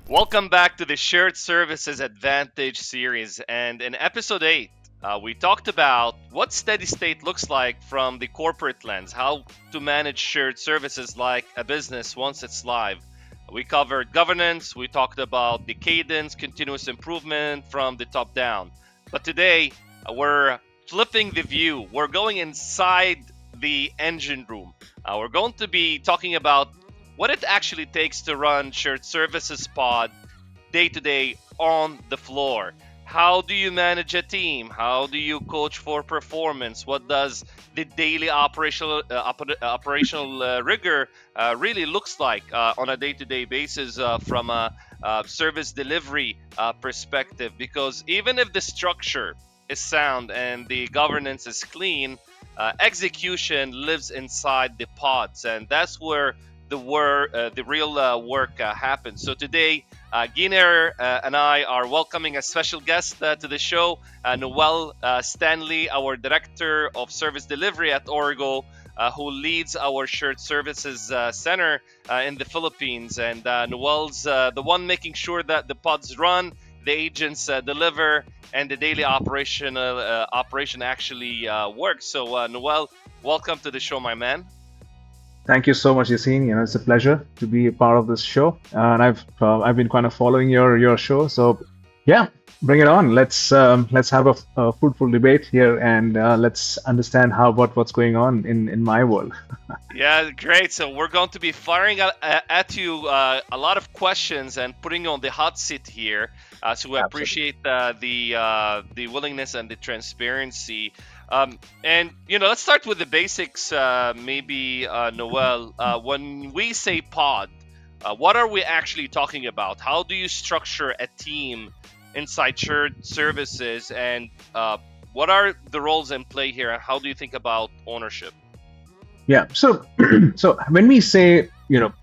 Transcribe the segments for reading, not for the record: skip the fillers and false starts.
Welcome back to the Shared Services Advantage series. And in episode 8, we talked about what steady state looks like from the corporate lens, how to manage shared services like a business once it's live. We covered governance, we talked about the cadence, continuous improvement from the top down. But today, we're flipping the view. We're going inside the engine room. We're going to be talking about what it actually takes to run shared services pod day to day on the floor. How do you manage a team? How do you coach for performance? What does the daily operational rigor really looks like on a day-to-day basis from a service delivery perspective? Because even if the structure is sound and the governance is clean, execution lives inside the pods, and that's where the real work happens. So today, Gyner and I are welcoming a special guest to the show, Noel Stanly, our Director of Service Delivery at Origo, who leads our shared services center in the Philippines. And Noel's the one making sure that the pods run, the agents deliver, and the daily operation actually works. So, Noel, welcome to the show, my man. Thank you so much, Yassin. It's a pleasure to be a part of this show, and I've been kind of following your show. So, yeah, bring it on. Let's have a fruitful debate here, and let's understand what's going on in my world. Yeah, great. So we're going to be firing at you a lot of questions and putting you on the hot seat here. So we Absolutely. appreciate the willingness and the transparency. And let's start with the basics. Maybe Noel, when we say pod, what are we actually talking about? How do you structure a team inside shared services, and what are the roles in play here? And how do you think about ownership? Yeah. So, so when we say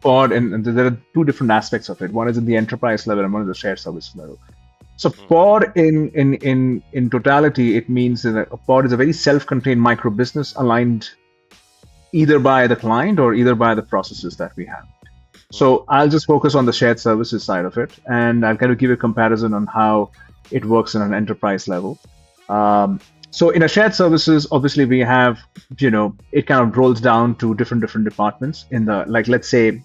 pod, and there are two different aspects of it. One is at the enterprise level, and one is the shared service level. So Hmm. pod in totality, it means that a pod is a very self-contained micro business aligned either by the client or either by the processes that we have. So I'll just focus on the shared services side of it, and I'll kind of give a comparison on how it works in an enterprise level. So in a shared services, obviously we have, it kind of rolls down to different departments in the, like, let's say,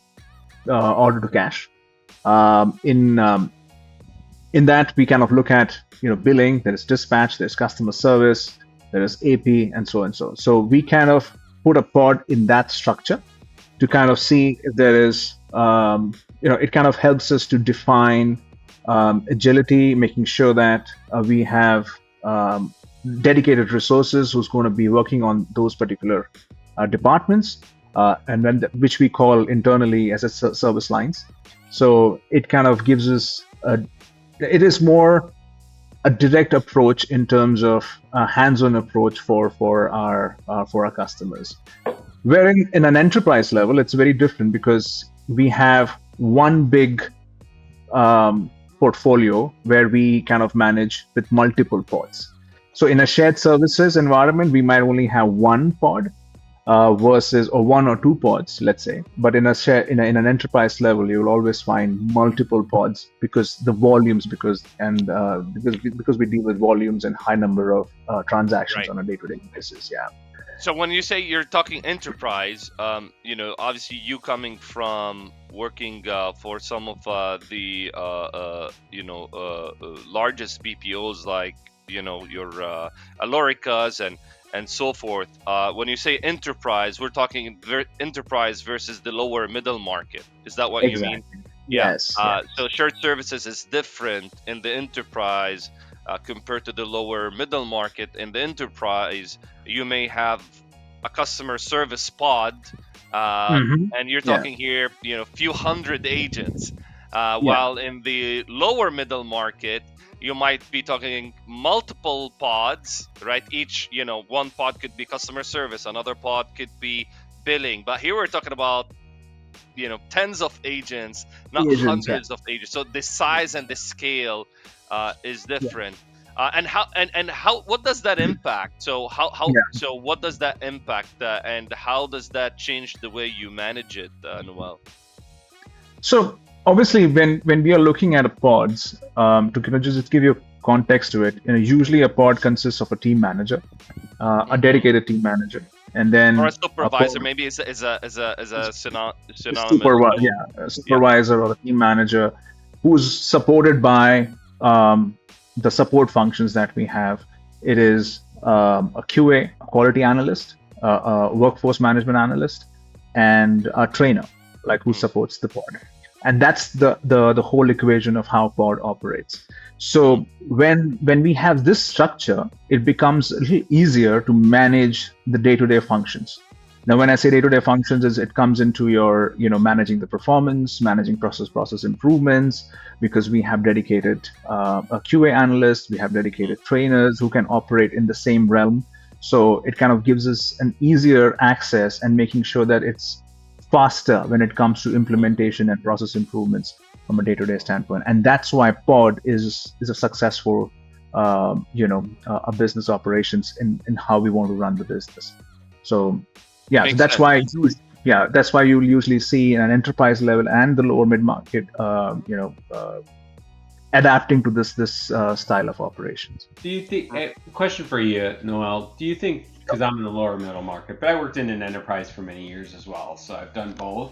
order to cash. In that we kind of look at billing, there is dispatch, there's customer service, there is AP, and so and so. So we kind of put a pod in that structure to kind of see if there is it kind of helps us to define agility, making sure that we have dedicated resources who's going to be working on those particular departments, and then which we call internally as a service lines. So it kind of gives us it is more a direct approach in terms of a hands-on approach for our customers. Wherein in an enterprise level, it's very different because we have one big portfolio where we kind of manage with multiple pods. So in a shared services environment, we might only have one pod versus or one or two pods, let's say. But in a share in an enterprise level, you will always find multiple pods because the volumes because we deal with volumes and high number of transactions Right. on a day-to-day basis. Yeah. So when you say you're talking enterprise, obviously you coming from working for some of the largest BPOs like your Aloricas and so forth. When you say enterprise, we're talking enterprise versus the lower middle market. Is that what you mean? Exactly. Yeah. Yes. Yes. So shared services is different in the enterprise compared to the lower middle market. In the enterprise, you may have a customer service pod, Hmm. and you're Yeah. talking here, few hundred agents. Yeah. While in the lower middle market, you might be talking multiple pods, right? Each, one pod could be customer service, another pod could be billing. But here we're talking about tens of agents, not Agents. Yeah. hundreds of agents. So the size and the scale is Yeah. different. And how what does that impact? So how Yeah. so what does that impact, and how does that change the way you manage it, Noel? So obviously, when we are looking at a pods, to kind of just give you context to it, usually a pod consists of a team manager, a Hmm. dedicated team manager, and Or a then a supervisor, pod, maybe is a synonymous supervisor, tool. yeah, a Yeah. supervisor or a team manager who's supported by the support functions that we have. It is a QA, a quality analyst, a workforce management analyst, and a trainer, like who Mm. supports the pod. And that's the whole equation of how pod operates. Mm. So when we have this structure, it becomes a little easier to manage the day-to-day functions. Now, when I say day-to-day functions, is it comes into your, managing the performance, managing process improvements, because we have dedicated a QA analyst, we have Mm. dedicated trainers who can operate in the same realm. So it kind of gives us an easier access and making sure that it's faster when it comes to Mm. implementation and process improvements from a day-to-day standpoint. And that's why Pod is a successful, a business operations in how we want to run the business. So yeah, so Makes that's sense. why that's why you'll usually see an enterprise level and the lower mid market, adapting to this style of operations. Do you think, question for you, Noel, do you think, because I'm in the lower middle market, but I worked in an enterprise for many years as well, so I've done both.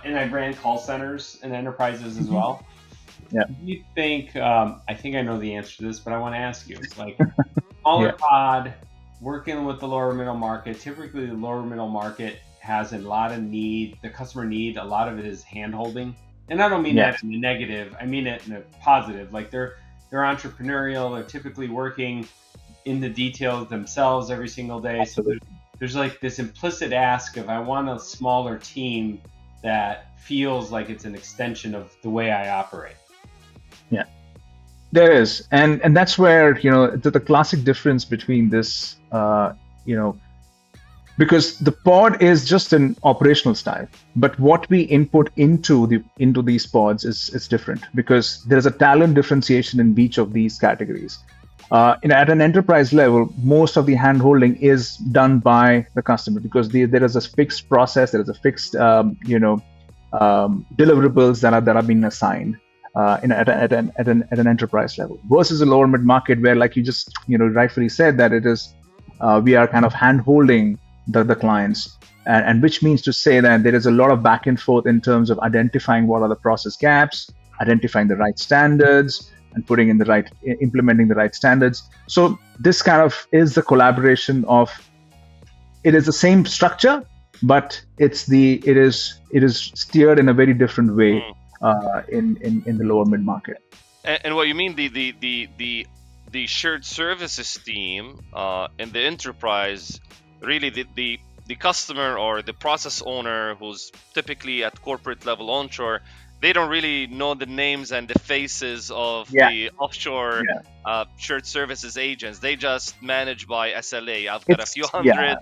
And I ran call centers and enterprises as Mhm. well. Yeah, Do you think, I think I know the answer to this, but I want to ask you, like, smaller yeah, pod, working with the lower middle market, typically the lower middle market has a lot of need, the customer need, a lot of it is hand holding. And I don't mean yeah, that in a negative, I mean it in a positive. Like they're entrepreneurial, they're typically working in the details themselves every single day. So absolutely. there's like this implicit ask of I want a smaller team that feels like it's an extension of the way I operate. Yeah. There is, and that's where the classic difference between this, because the pod is just an operational style, but what we input into these pods is different because there is a talent differentiation in each of these categories. At an enterprise level, most of the handholding is done by the customer because there is a fixed process, there is a fixed deliverables that are being assigned at an enterprise level versus a lower mid market where, like you just rightfully said, that it is we are kind of hand holding the clients, and which means to say that there is a lot of back and forth in terms of identifying what are the process gaps, identifying the right standards, and putting in the right implementing the right standards. So this kind of is the collaboration of, it is the same structure, but it is steered in a very different way Mm. in the lower mid market. And what you mean, the shared services team in the enterprise, really the customer or the process owner who's typically at corporate level onshore, they don't really know the names and the faces of Yeah, the offshore yeah. shared services agents. They just manage by SLA. I've got a few It's yeah, hundred.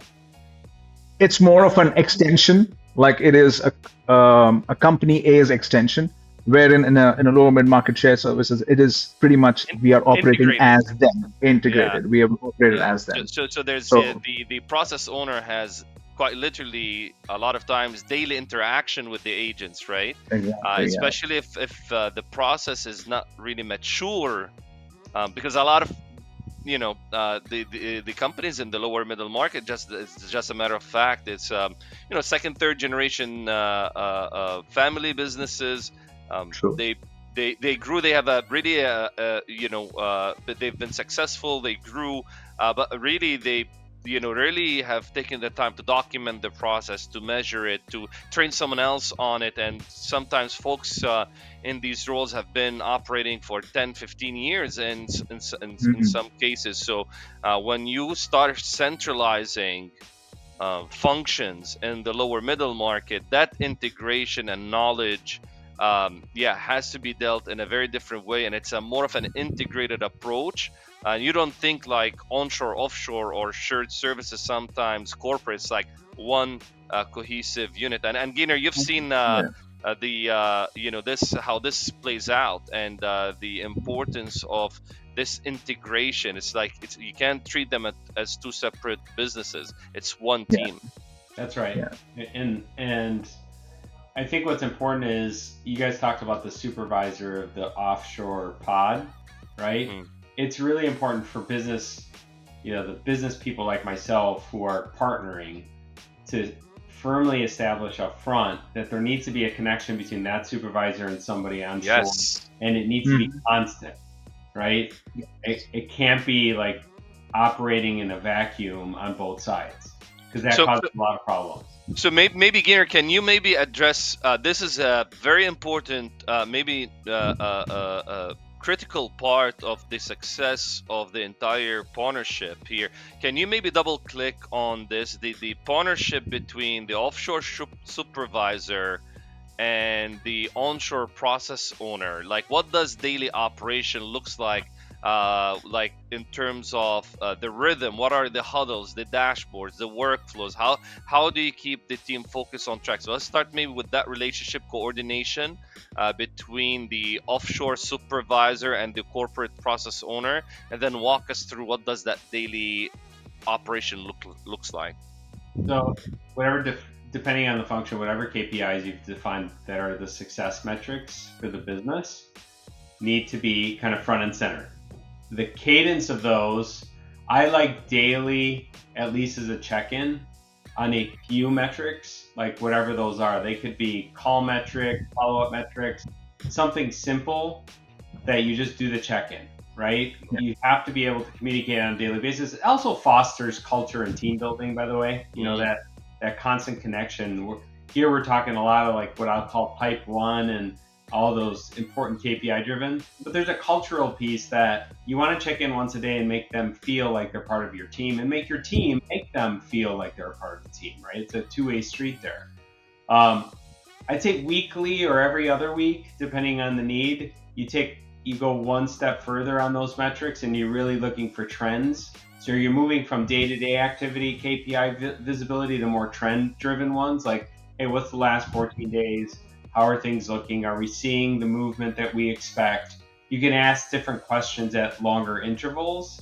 it's more of an extension, like it is a company A's extension, wherein in a lower mid market share services, it is pretty much we are operating Integrated. as them, Yeah. integrated. We are operated Yeah. as So, them. so there's So the process owner has quite literally a lot of times daily interaction with the agents, right? exactly, yeah. Especially if the process is not really mature, because a lot of the companies in the lower middle market, just it's just a matter of fact, it's second third generation family businesses. True. They grew, they have a really but they've been successful, they grew, but really they really have taken the time to document the process, to measure it, to train someone else on it. And sometimes folks in these roles have been operating for 10, 15 years in Hmm. some cases. So when you start centralizing functions in the lower middle market, that integration and knowledge, has to be dealt in a very different way, and it's a more of an integrated approach. And you don't think like onshore, offshore, or shared services. Sometimes corporates like one cohesive unit. And Gyner, you've seen Yeah, the this how this plays out, and the importance of this integration. It's like you can't treat them as two separate businesses. It's one yeah, team. That's right. yeah. And I think what's important is you guys talked about the supervisor of the offshore pod, right? Mm. It's really important for business, the business people like myself who are partnering to firmly establish up front that there needs to be a connection between that supervisor and somebody on shore, Yes. and it needs to be constant, right? It can't be like operating in a vacuum on both sides, because that causes a lot of problems. So maybe Gyner, can you maybe address this is a very important, maybe critical part of the success of the entire partnership here. Can you maybe double click on this, the partnership between the offshore supervisor and the onshore process owner? Like, what does daily operation looks like in terms of the rhythm? What are the huddles, the dashboards, the workflows? How do you keep the team focused on track? So let's start maybe with that relationship coordination between the offshore supervisor and the corporate process owner, and then walk us through what does that daily operation looks like. So whatever, depending on the function, whatever KPIs you've defined that are the success metrics for the business need to be kind of front and center. The cadence of those, I like daily, at least as a check-in on a few metrics, like whatever those are. They could be call metrics, follow-up metrics, something simple that you just do the check-in, right? Yeah. You have to be able to communicate on a daily basis. It also fosters culture and team building, by the way, that constant connection. Here we're talking a lot of like what I'll call pipe one and all those important KPI driven, but there's a cultural piece that you want to check in once a day and make them feel like they're part of your team, and make your team make them feel like they're a part of the team, right? It's a two-way street there. I'd say weekly or every other week, depending on the need, you go one step further on those metrics and you're really looking for trends. So you're moving from day-to-day activity KPI visibility to more trend-driven ones, like, hey, what's the last 14 days? How are things looking? Are we seeing the movement that we expect? You can ask different questions at longer intervals.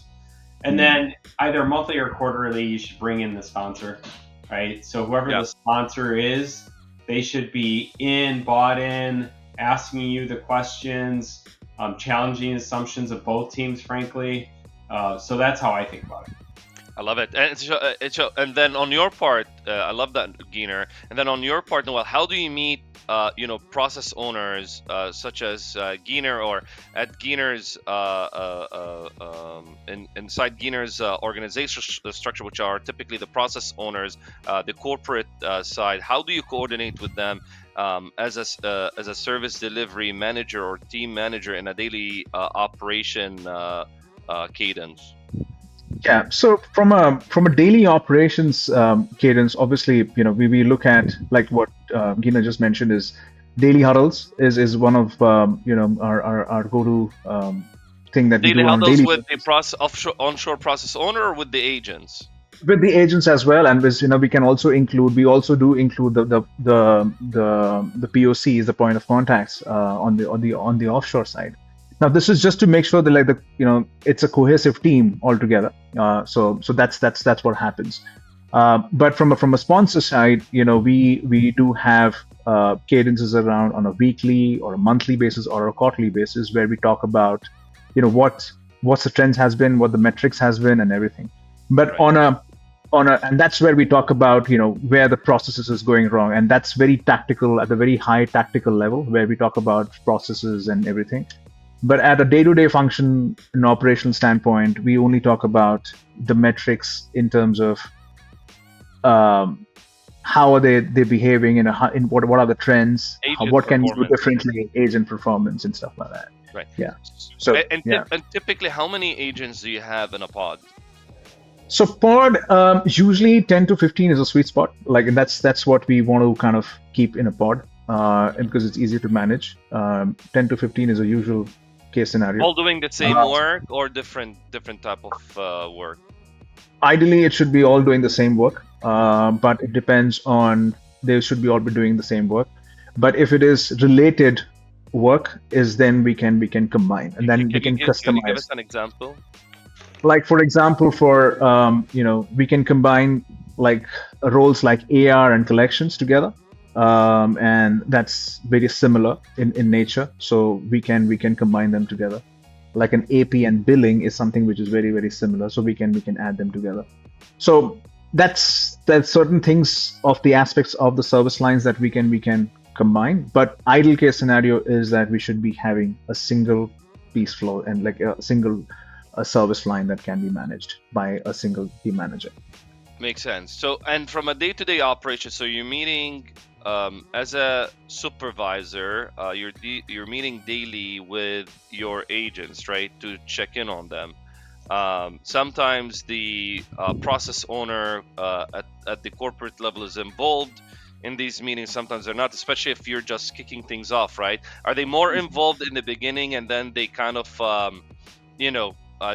And then either monthly or quarterly, you should bring in the sponsor, right? So whoever the sponsor is, they should be bought in, asking you the questions, challenging assumptions of both teams, frankly. So that's how I think about it. I love it. And then on your part, I love that, Gyner. And then on your part, Noel, how do you meet process owners such as Gyner, or at Gyner's inside Gyner's organizational structure, which are typically the process owners, the corporate side? How do you coordinate with them as a service delivery manager or team manager in a daily operation cadence? Yeah, so from a daily operations cadence, obviously, we look at, like what Gyner just mentioned, is daily huddles is one of our go-to thing that daily we do on huddles daily with the onshore process owner, or with the agents. With the agents as well, and we can also include. We also do include the POCs, the point of contacts on the offshore side. Now, this is just to make sure that it's a cohesive team altogether. So that's what happens. But from a sponsor side, we do have cadences around on a weekly or a monthly basis or a quarterly basis, where we talk about what's the trends has been, what the metrics has been, and everything. But right. And that's where we talk about where the processes is going wrong, and that's very tactical, at the very high tactical level, where we talk about processes and everything. But at a day-to-day function and operational standpoint, we only talk about the metrics in terms of how are they behaving, in what are the trends, what can we do differently, agent performance and stuff like that. Right. Yeah. So and typically, how many agents do you have in a pod? So pod usually 10 to 15 is a sweet spot. Like, and that's what we want to kind of keep in a pod, because it's easy to manage. 10 to 15 is a usual case scenario. All doing the same work, or different type of work? Ideally, it should be all doing the same work, but it depends on, they should be all be doing the same work. But if it is related work, then we can combine, and then we can customize. Can you give us an example? Like, for example, we can combine like roles like AR and collections together. and that's very similar in nature. So we can combine them together. Like an AP and billing is something which is very similar. So we can add them together. So that's certain things of the aspects of the service lines that we can combine. But ideal case scenario is that we should be having a single piece flow and like a single service line that can be managed by a single team manager. Makes sense. So, and from a day-to-day operation, so you're meeting as a supervisor, you're meeting daily with your agents, right, to check in on them. Sometimes the process owner at the corporate level is involved in these meetings. Sometimes they're not, especially if you're just kicking things off, right? Are they more involved in the beginning and then they kind of,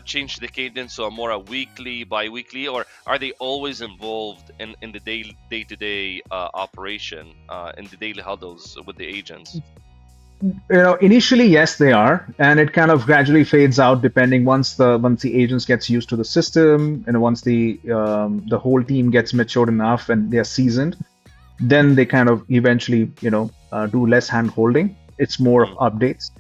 change the cadence to a weekly, bi-weekly, or are they always involved in the day-to-day operation, in the daily huddles with the agents? Initially, yes, they are, and it kind of gradually fades out depending once the agents gets used to the system, and once the whole team gets matured enough and they're seasoned, then they kind of eventually do less hand holding. It's more of updates.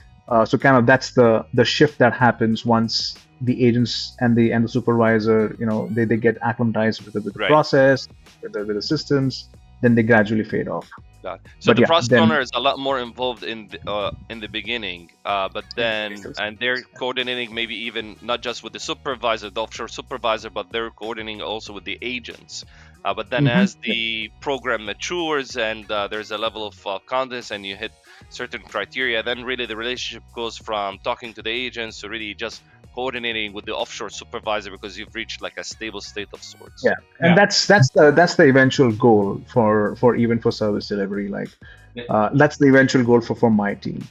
So kind of that's the shift that happens once the agents and the supervisor, they get acclimatized with the Right. process, with the systems, then they gradually fade off. So But the yeah, process then owner is a lot more involved in the beginning, but then and they're coordinating maybe even not just with the supervisor, the offshore supervisor, but they're coordinating also with the agents. But then as the program matures and there's a level of confidence and you hit certain criteria, then really the relationship goes from talking to the agents to really just coordinating with the offshore supervisor because you've reached like a stable state of sorts. yeah, and that's the eventual goal for even for service delivery. Like that's the eventual goal for my team.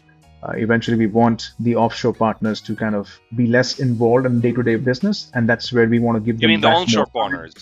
Eventually, we want the offshore partners to kind of be less involved in day-to-day business, and that's where we want to give You them mean the back onshore more. partners?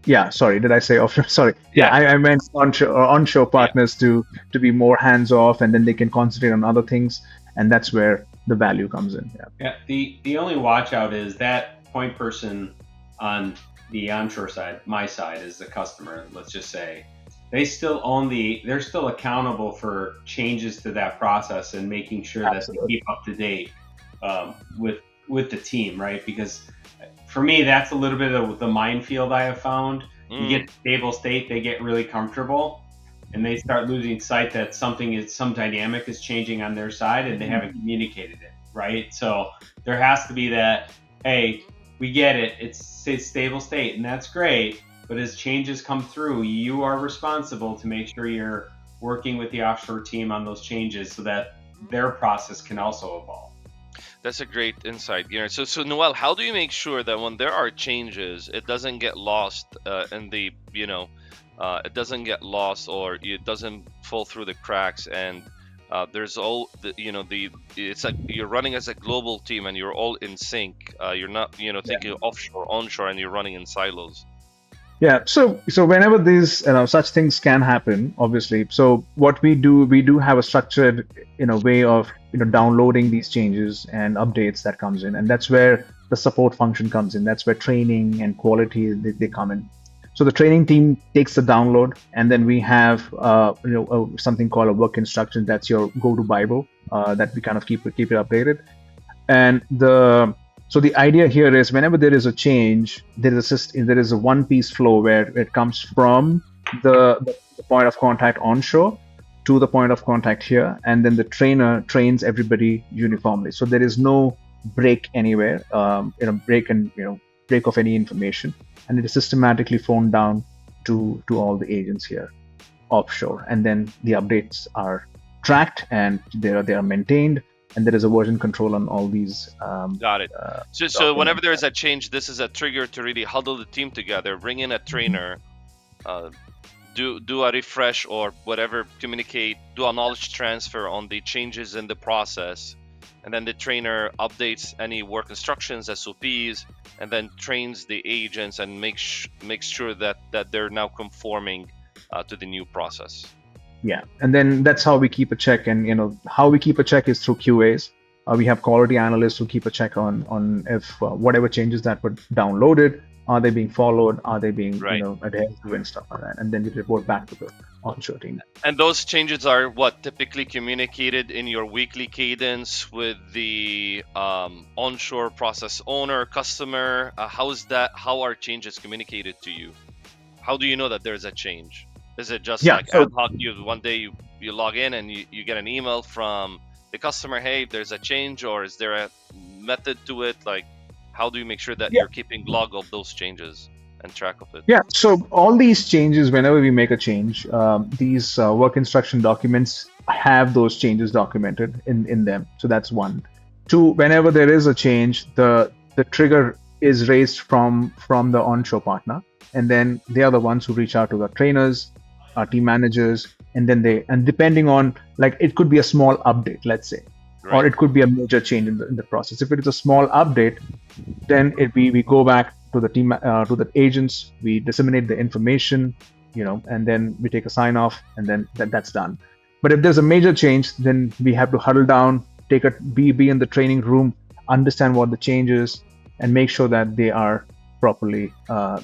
Yeah, sorry, did I say offshore? Sorry. Yeah, I meant onshore Yeah. partners to be more hands off, and then they can concentrate on other things, and that's where the value comes in. Yeah. The only watch out is that point person on the onshore side, my side is the customer. Let's just say they still own they're still accountable for changes to that process and making sure that they keep up to date with the team, right? Because for me, that's a little bit of the minefield I have found. You get stable state, they get really comfortable, and they start losing sight that some dynamic is changing on their side, and they haven't communicated it, right? So there has to be that, hey, we get it, it's stable state, and that's great, but as changes come through, you are responsible to make sure you're working with the offshore team on those changes so that their process can also evolve. That's a great insight, Gyner. So Noel, how do you make sure that when there are changes, it doesn't get lost in the, it doesn't get lost or it doesn't fall through the cracks, and there's all it's like you're running as a global team and you're all in sync. You're not, thinking offshore, onshore, and you're running in silos. Yeah, so whenever these such things can happen, obviously. So what we do have a structured way of downloading these changes and updates that comes in, and that's where the support function comes in. That's where training and quality they come in. So the training team takes the download, and then we have something called a work instruction. That's your go-to Bible that we kind of keep it updated, and So the idea here is whenever there is a change, there is a one-piece flow where it comes from the point of contact onshore to the point of contact here, and then the trainer trains everybody uniformly. So there is no break anywhere, break of any information, and it is systematically phoned down to all the agents here offshore, and then the updates are tracked and they are maintained. And there is a version control on all these. Got it. So whenever there is a change, this is a trigger to really huddle the team together, bring in a trainer, do a refresh or whatever, communicate, do a knowledge transfer on the changes in the process, and then the trainer updates any work instructions, SOPs, and then trains the agents and makes sure that they're now conforming to the new process. Yeah, and then that's how we keep a check. And how we keep a check is through QAs. We have quality analysts who keep a check on if whatever changes that were downloaded Are they being followed? Are they being, Right. adhered to and stuff like that? And then we report back to the onshore team. And those changes are what typically communicated in your weekly cadence with the onshore process owner, customer. How are changes communicated to you? How do you know that there's a change? Is it just Yeah. like So ad hoc? One day you log in and you get an email from the customer, hey, there's a change, or is there a method to it? Like, how do you make sure that yeah, you're keeping log of those changes and track of it? yeah. So all these changes, whenever we make a change, these work instruction documents have those changes documented in them. So that's one. Two, whenever there is a change, the trigger is raised from the onshore partner, and then they are the ones who reach out to the trainers, our team managers, and then depending on, like, it could be a small update, let's say, or Right. it could be a major change in the process. If it is a small update, then we go back to the team, to the agents, we disseminate the information, and then we take a sign off, and then that's done. But if there's a major change, then we have to huddle down, be in the training room, understand what the change is, and make sure that they are properly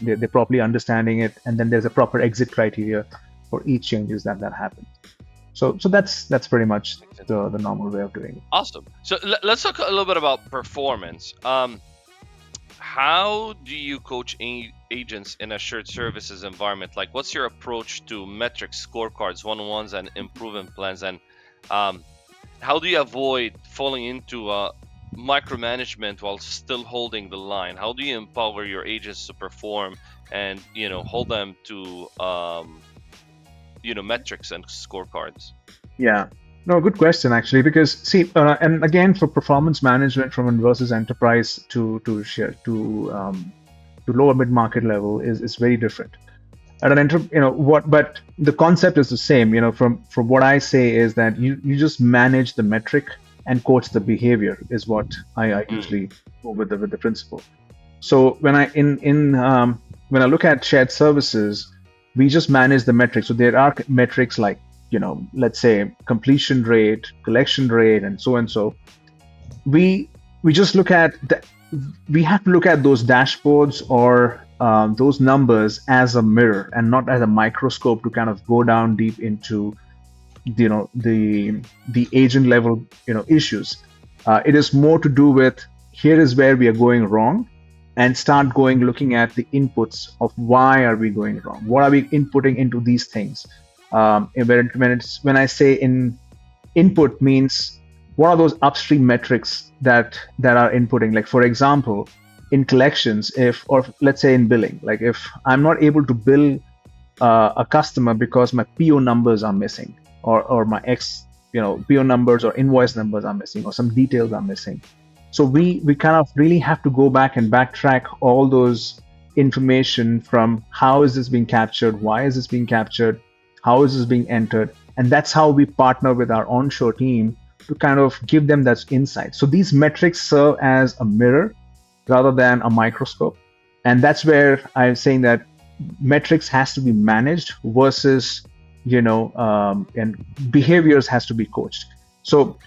they're properly understanding it, and then there's a proper exit criteria for each changes that happen. So that's pretty much the normal way of doing it. Awesome. So let's talk a little bit about performance. How do you coach agents in a shared services environment? Like, what's your approach to metrics, scorecards, one-on-ones, and improvement plans? And how do you avoid falling into micromanagement while still holding the line? How do you empower your agents to perform and hold them to metrics and scorecards? Yeah. No, good question actually, because see, and again, for performance management from versus enterprise to share to lower mid market level is very different. At an but the concept is the same. From what I say is that you just manage the metric and coach the behavior is what I usually go with the principle. So when I look at shared services, we just manage the metrics. So there are metrics like, let's say completion rate, collection rate, and so and so. We just look at we have to look at those dashboards or those numbers as a mirror and not as a microscope to kind of go down deep into the agent level issues. It is more to do with, here is where we are going wrong, and start looking at the inputs of why are we going wrong, what are we inputting into these things. When I say input means, what are those upstream metrics that are inputting? Like, for example, in collections, or let's say in billing, like if I'm not able to bill a customer because my PO numbers are missing, or my PO numbers or invoice numbers are missing, or some details are missing. So we kind of really have to go back and backtrack all those information from how is this being captured, why is this being captured, how is this being entered, and that's how we partner with our onshore team to kind of give them that insight. So these metrics serve as a mirror rather than a microscope, and that's where I'm saying that metrics has to be managed versus and behaviors has to be coached. So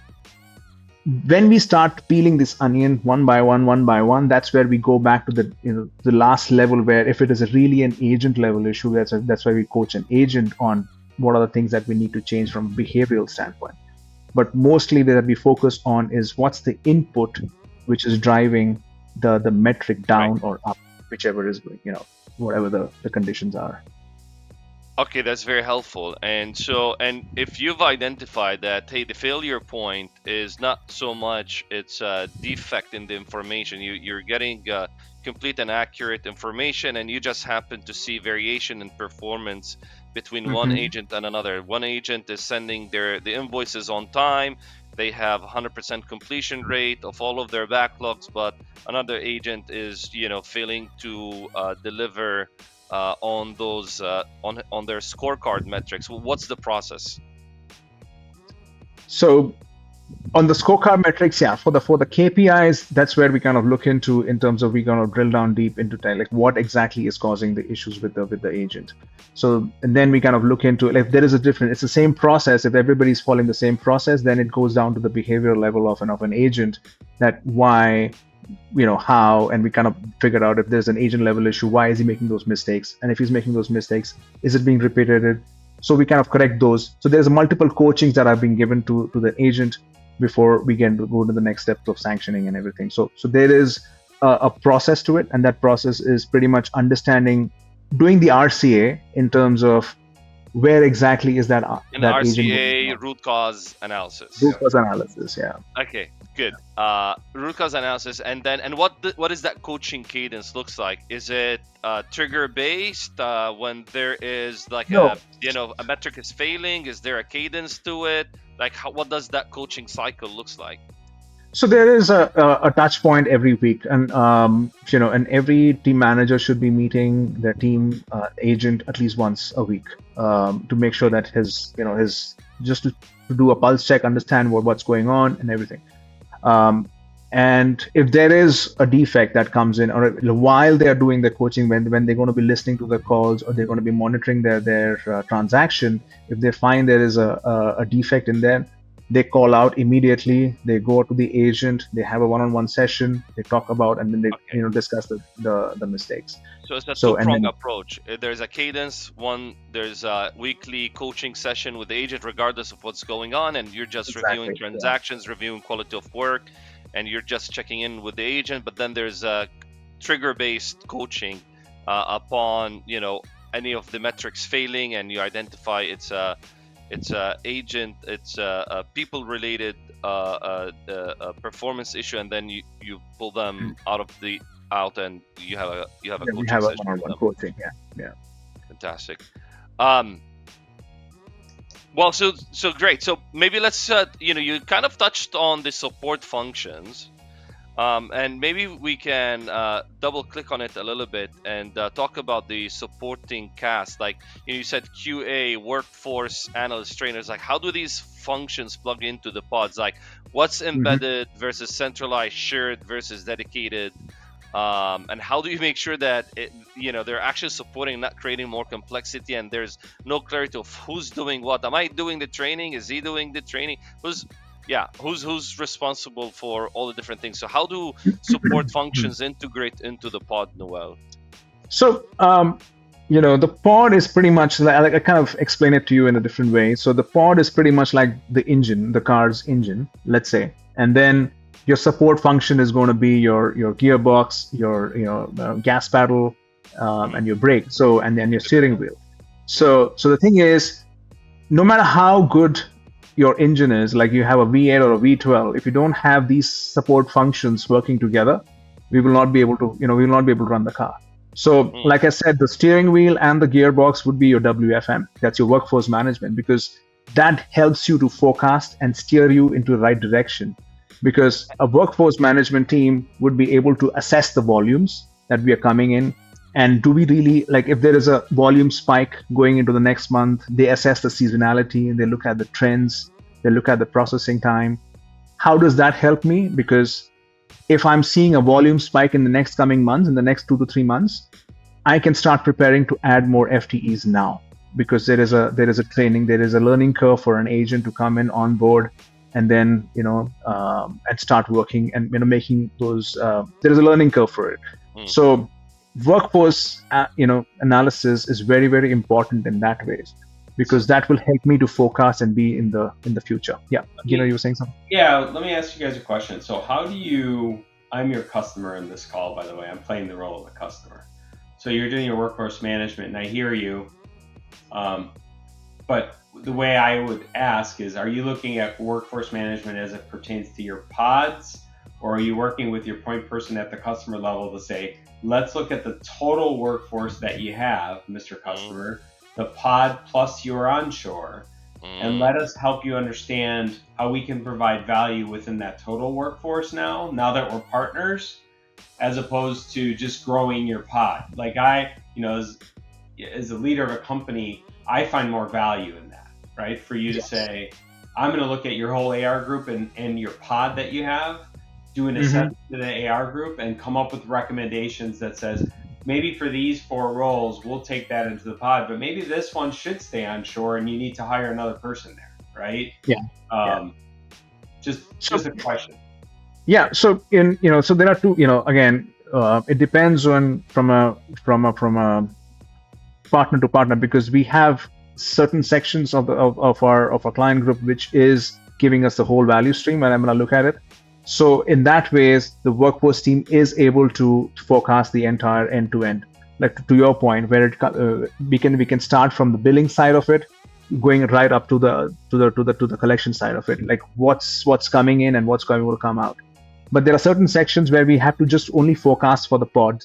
when we start peeling this onion one by one, that's where we go back to the last level, where if it is really an agent level issue, that's why we coach an agent on what are the things that we need to change from a behavioral standpoint. But mostly that we focus on is what's the input which is driving the metric down, right, or up, whichever is whatever the conditions are. Okay, that's very helpful. And if you've identified that, hey, the failure point is not so much it's a defect in the information, you're getting complete and accurate information, and you just happen to see variation in performance between one agent and another. One agent is sending the invoices on time, they have 100% completion rate of all of their backlogs, but another agent is failing to deliver on those on their scorecard metrics. What's the process? So on the scorecard metrics, yeah, for the KPIs, that's where we kind of look into, in terms of, we kind of drill down deep into like what exactly is causing the issues with the agent. So, and then we kind of look into, if there is it's the same process, if everybody's following the same process, then it goes down to the behavioral level of an agent, that why how, and we kind of figure out if there's an agent level issue, why is he making those mistakes, and if he's making those mistakes, is it being repeated? So we kind of correct those. So there's multiple coachings that are being given to the agent before we go to the next steps of sanctioning and everything. So there is a process to it, and that process is pretty much understanding, doing the RCA in terms of where exactly is that In that RCA, agent root cause analysis. root cause analysis. Yeah. Okay, good. Root cause analysis, and then what is that coaching cadence looks like? Is it trigger based when there is like No. a metric is failing? Is there a cadence to it? Like what does that coaching cycle looks like? So there is a touch point every week, and and every team manager should be meeting their team agent at least once a week to make sure that his just to do a pulse check, understand what's going on and everything. And if there is a defect that comes in, or while they are doing the coaching, when they're going to be listening to the calls, or they're going to be monitoring their transaction, if they find there is a defect in there, they call out immediately. They go to the agent. They have a one-on-one session. They talk about, and then they discuss the mistakes. So it's a two-pronged approach. There's a cadence. One, there's a weekly coaching session with the agent, regardless of what's going on, and you're just reviewing transactions, reviewing quality of work, and you're just checking in with the agent. But then there's a trigger-based coaching upon any of the metrics failing, and you identify it's a agent, it's a people related performance issue, and then you pull them out and you have a coaching session with them. Coaching. Yeah. Fantastic. Well, so great. So maybe let's you kind of touched on the support functions. And maybe we can double click on it a little bit and talk about the supporting cast. Like you said, QA, workforce analyst, trainers. Like, how do these functions plug into the pods? Like, what's embedded versus centralized, shared versus dedicated? And how do you make sure that they're actually supporting, not creating more complexity, and there's no clarity of who's doing what? Am I doing the training? Is he doing the training? Who's responsible for all the different things? So how do support functions integrate into the pod, Noel? So the pod is pretty much like, I kind of explain it to you in a different way. So the pod is pretty much like the engine, the car's engine, let's say, and then your support function is going to be your gearbox, your gas pedal, and your brake. So and then your steering wheel. So the thing is, no matter how good your engine is, like you have a V8 or a V12, if you don't have these support functions working together, we will not be able to run the car. So like I said, the steering wheel and the gearbox would be your WFM. That's your workforce management, because that helps you to forecast and steer you into the right direction. Because a workforce management team would be able to assess the volumes that we are coming in. And do we really, like, if there is a volume spike going into the next month, they assess the seasonality, and they look at the trends, they look at the processing time. How does that help me? Because if I'm seeing a volume spike in the next coming months, in the next 2 to 3 months, I can start preparing to add more FTEs now, because there is a training, there is a learning curve for an agent to come in on board, and then and start working and making those. There is a learning curve for it. So workforce analysis is very, very important in that way, because that will help me to forecast and be in the future. Yeah, you were saying something. Yeah, let me ask you guys a question. So how do you? I'm your customer in this call, by the way. I'm playing the role of a customer. So you're doing your workforce management, and I hear you. But the way I would ask is, are you looking at workforce management as it pertains to your pods, or are you working with your point person at the customer level to say, let's look at the total workforce that you have, Mr. Customer, the pod plus your onshore, and let us help you understand how we can provide value within that total workforce now that we're partners, as opposed to just growing your pod. Like as a leader of a company, I find more value in that, right? For you to say, I'm going to look at your whole AR group and your pod that you have, do an assessment to the AR group, and come up with recommendations that says, maybe for these 4 roles, we'll take that into the pod, but maybe this one should stay on shore and you need to hire another person there, right? Yeah. Just a question. Yeah. So so there are two. Again, it depends on from a partner to partner, because we have certain sections of our client group which is giving us the whole value stream when I'm going to look at it. So in that ways, the workforce team is able to forecast the entire end to end. Like to your point, where we can start from the billing side of it, going right up to the collection side of it. Like what's coming in and what's going to come out. But there are certain sections where we have to just only forecast for the pod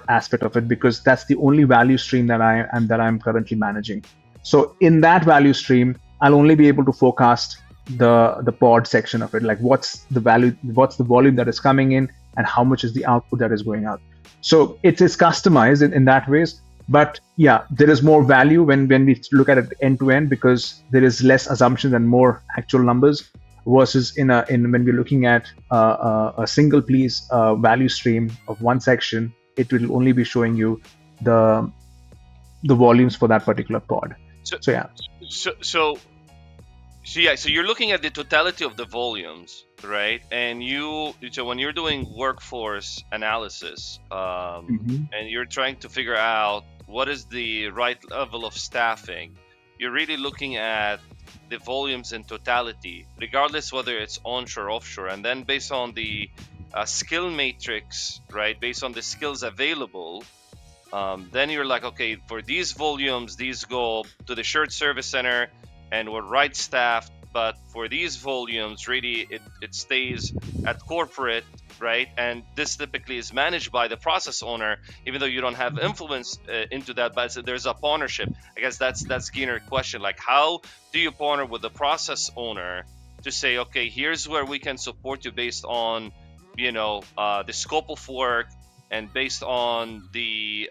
aspect of it, because that's the only value stream that I'm currently managing. So in that value stream, I'll only be able to forecast the pod section of it, like what's the volume that is coming in, and how much is the output that is going out. So it's customized in that ways. But yeah, there is more value when we look at it end to end, because there is less assumptions and more actual numbers, versus in when we're looking at a single piece value stream of one section, it will only be showing you the volumes for that particular pod. So, So yeah. so you're looking at the totality of the volumes, right? And so when you're doing workforce analysis, Mhm. and you're trying to figure out what is the right level of staffing, you're really looking at the volumes in totality, regardless whether it's onshore or offshore. And then based on the skill matrix, right, based on the skills available, then you're like, okay, for these volumes, these go to the shared service center and we're right staffed. But for these volumes, really, it stays at corporate, right? And this typically is managed by the process owner, even though you don't have influence into that. But there's a partnership. I guess that's Gyner question. Like, how do you partner with the process owner to say, okay, here's where we can support you based on, the scope of work, and based on the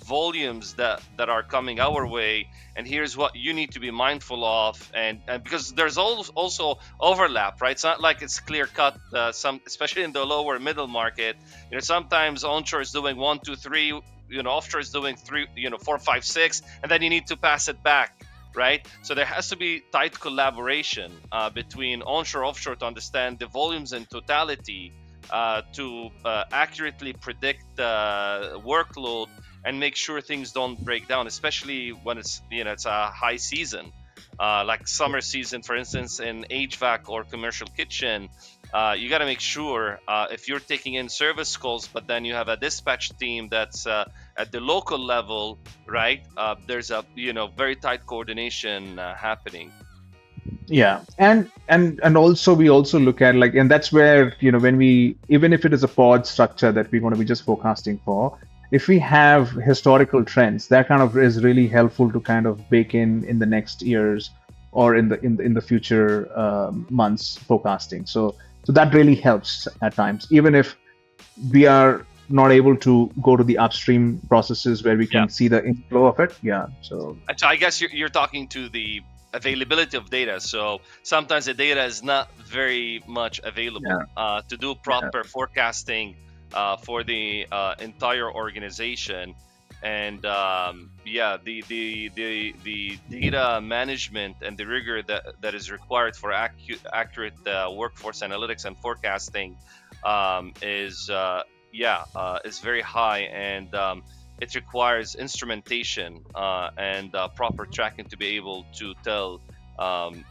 volumes that are coming our way, and here's what you need to be mindful of, and because there's also overlap, right? It's not like it's clear cut. Some, especially in the lower middle market, sometimes onshore is doing 1 2 3, offshore is doing 3, 4 5 6, and then you need to pass it back, right? So there has to be tight collaboration between onshore offshore to understand the volumes in totality, to accurately predict the workload and make sure things don't break down, especially when it's a high season, like summer season, for instance, in HVAC or commercial kitchen. You got to make sure, if you're taking in service calls, but then you have a dispatch team that's at the local level, right? There's a very tight coordination happening. Yeah, and also we also look at, like, and that's where, when we, even if it is a pod structure that we want to be just forecasting for, if we have historical trends, that kind of is really helpful to kind of bake in the next years, or in the future months forecasting. So that really helps at times, even if we are not able to go to the upstream processes where we Yeah. can see the inflow of it. Yeah. So And so I guess you're talking to the availability of data. So sometimes the data is not very much available yeah, to do yeah, proper forecasting for the entire organization. And yeah, the data management and the rigor that is required for accurate workforce analytics and forecasting is very high, and it requires instrumentation and proper tracking to be able to tell, to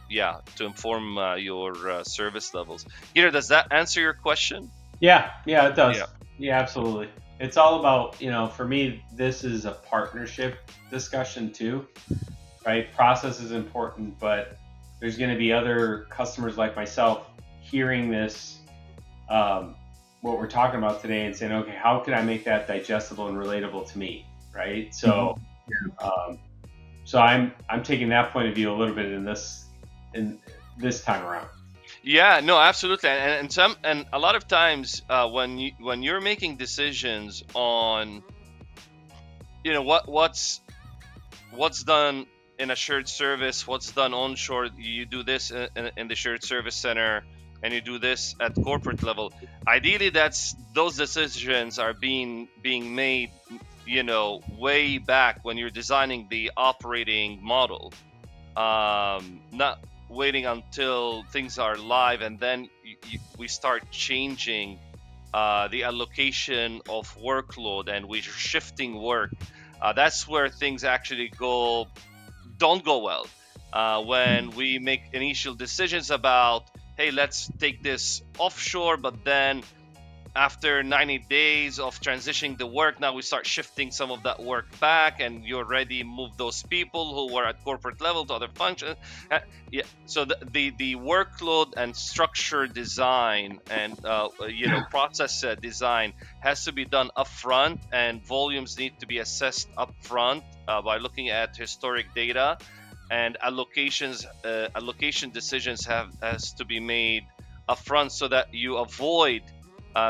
inform your service levels. Does that answer your question? Yeah, it does. Yeah. Yeah, absolutely. It's all about, for me, this is a partnership discussion too, right? Process is important, but there's going to be other customers like myself hearing this, what we're talking about today, and saying, okay, how can I make that digestible and relatable to me, right? So, mhm, um, so I'm taking that point of view a little bit in this time around. Yeah, no, absolutely, and a lot of times when you're making decisions on what's done in a shared service, what's done onshore, you do this in the shared service center, and you do this at corporate level. Ideally, that's those decisions are being made, way back when you're designing the operating model, not waiting until things are live and then we start changing the allocation of workload and we're shifting work, that's where things actually don't go well. When we make initial decisions about, hey, let's take this offshore, but then after 90 days of transitioning the work, now we start shifting some of that work back, and you already move those people who were at corporate level to other functions. Yeah, so the workload and structure design and process design has to be done upfront, and volumes need to be assessed upfront by looking at historic data, and allocation decisions has to be made upfront so that you avoid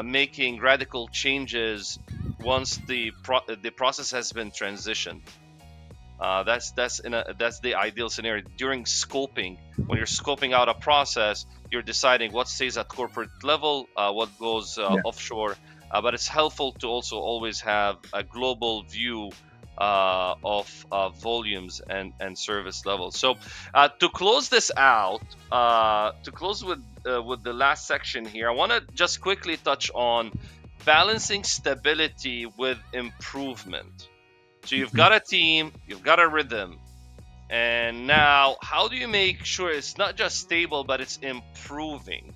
making radical changes once the process has been transitioned. That's the ideal scenario. During scoping, when you're scoping out a process, you're deciding what stays at corporate level, what goes offshore. But it's helpful to also always have a global view of volumes and service levels. So to close this out, to close with the last section here, I want to just quickly touch on balancing stability with improvement. So you've got a team, you've got a rhythm, and now how do you make sure it's not just stable but it's improving?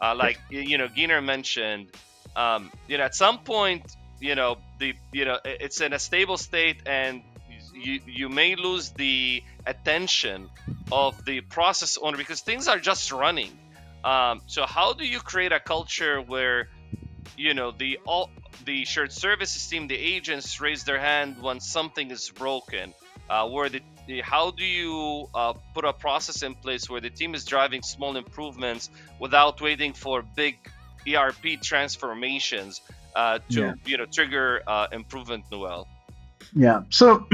Like Gyner mentioned, at some point, it's in a stable state, and you may lose the attention of the process owner because things are just running. So how do you create a culture where the shared services team, the agents, raise their hand when something is broken? How do you put a process in place where the team is driving small improvements without waiting for big ERP transformations to trigger improvement, Noel? Yeah. So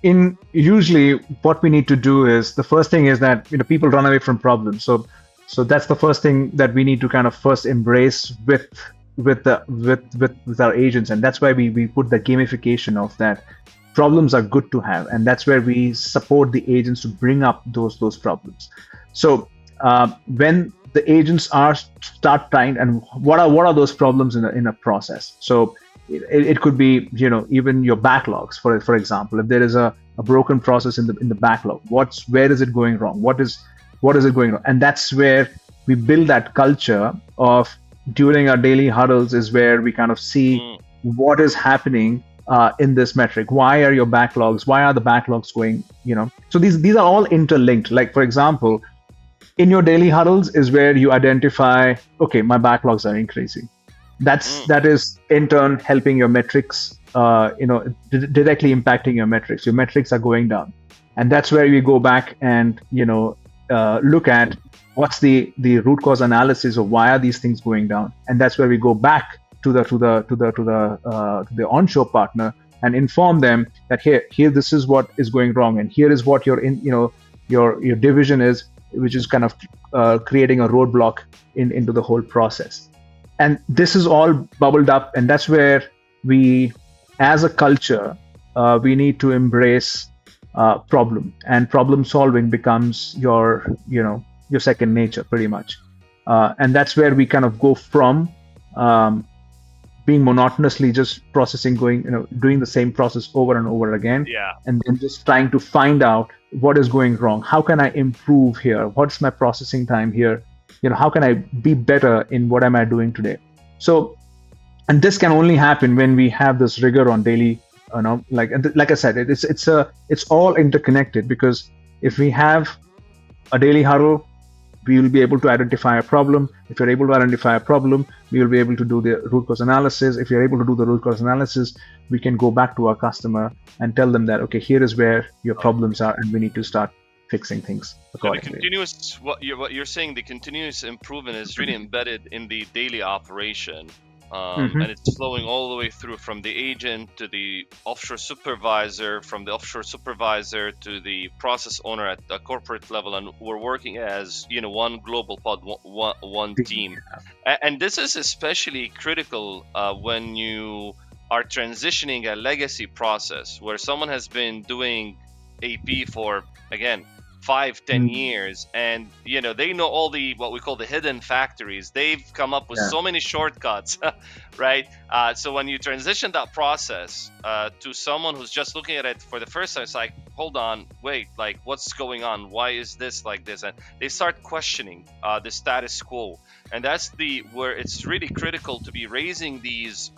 in usually what we need to do is, the first thing is that people run away from problems. So that's the first thing that we need to kind of first embrace with our agents, and that's why we put the gamification of that. Problems are good to have, and that's where we support the agents to bring up those problems. So when the agents start trying, and what are those problems in a process? So it could be even your backlogs, for example. If there is a broken process in the backlog, where is it going wrong? What is it going wrong? And that's where we build that culture of, during our daily huddles, is where we kind of see what is happening in this metric. Why are the backlogs going? So these are all interlinked. Like, for example, in your daily huddles is where you identify, okay, my backlogs are increasing. That is in turn helping your metrics, directly impacting your metrics. Your metrics are going down, and that's where we go back and look at what's the root cause analysis of why are these things going down, and that's where we go back to the onshore partner and inform them that here this is what is going wrong, and here is what your division is, which is kind of creating a roadblock into the whole process. And this is all bubbled up, and that's where we, as a culture, we need to embrace problem, and problem solving becomes your second nature, pretty much. And that's where we kind of go from being monotonously just processing, doing the same process over and over again, and then just trying to find out what is going wrong. How can I improve here? What's my processing time here? How can I be better in what am I doing today? So, and this can only happen when we have this rigor on daily, like I said, it's all interconnected, because if we have a daily huddle, we will be able to identify a problem. If you're able to identify a problem, we will be able to do the root cause analysis. If you're able to do the root cause analysis, we can go back to our customer and tell them that, okay, here is where your problems are, and we need to start fixing things accordingly. So what you're saying, the continuous improvement is really embedded in the daily operation. And it's flowing all the way through, from the agent to the offshore supervisor, from the offshore supervisor to the process owner at the corporate level, and we're working as one global pod, one team. And this is especially critical when you are transitioning a legacy process where someone has been doing AP for, again, 5, 10 Mm. years, and they know all the what we call the hidden factories. They've come up with Yeah. so many shortcuts, right? So when you transition that process to someone who's just looking at it for the first time, it's like, hold on, wait, like what's going on? Why is this like this? And they start questioning the status quo, and that's the where it's really critical to be raising these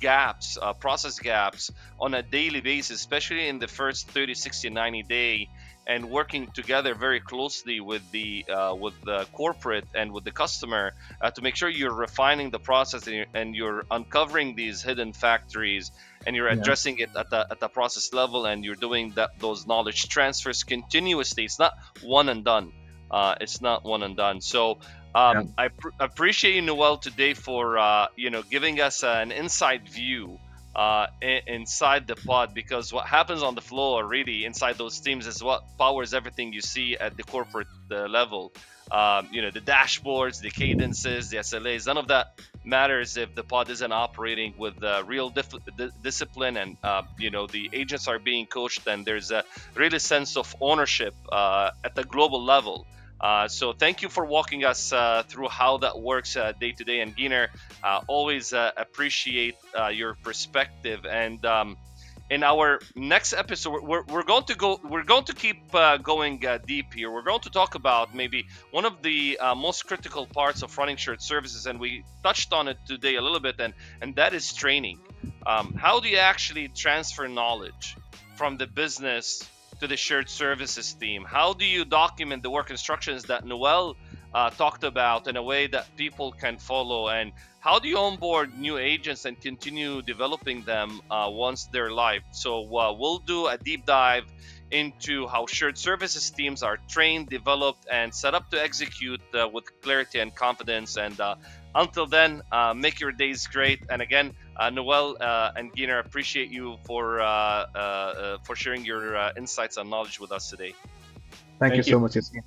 gaps, process gaps on a daily basis, especially in the first 30, 60, 90 day, and working together very closely with the corporate and with the customer to make sure you're refining the process, and you're uncovering these hidden factories, and you're Yeah. addressing it at the process level, and you're doing those knowledge transfers continuously. It's not one and done. It's not one and done. So Yeah. I appreciate you, Noel, today for giving us an inside view inside the pod, because what happens on the floor really inside those teams is what powers everything you see at the corporate level. The dashboards, the cadences, the SLAs, none of that matters if the pod isn't operating with real discipline, and the agents are being coached, and there's a really sense of ownership at the global level. So thank you for walking us through how that works day to day. And Gyner, always appreciate your perspective. And in our next episode, we're going to keep going deep here. We're going to talk about maybe one of the most critical parts of running shared services, and we touched on it today a little bit, and that is training. How do you actually transfer knowledge from the business to the shared services team? How do you document the work instructions that Noel talked about in a way that people can follow? And how do you onboard new agents and continue developing them once they're live? So we'll do a deep dive into how shared services teams are trained, developed, and set up to execute with clarity and confidence. And until then, make your days great. And again, Noel and Gyner, appreciate you for sharing your insights and knowledge with us today. Thank you Thank so you. much, Yassin.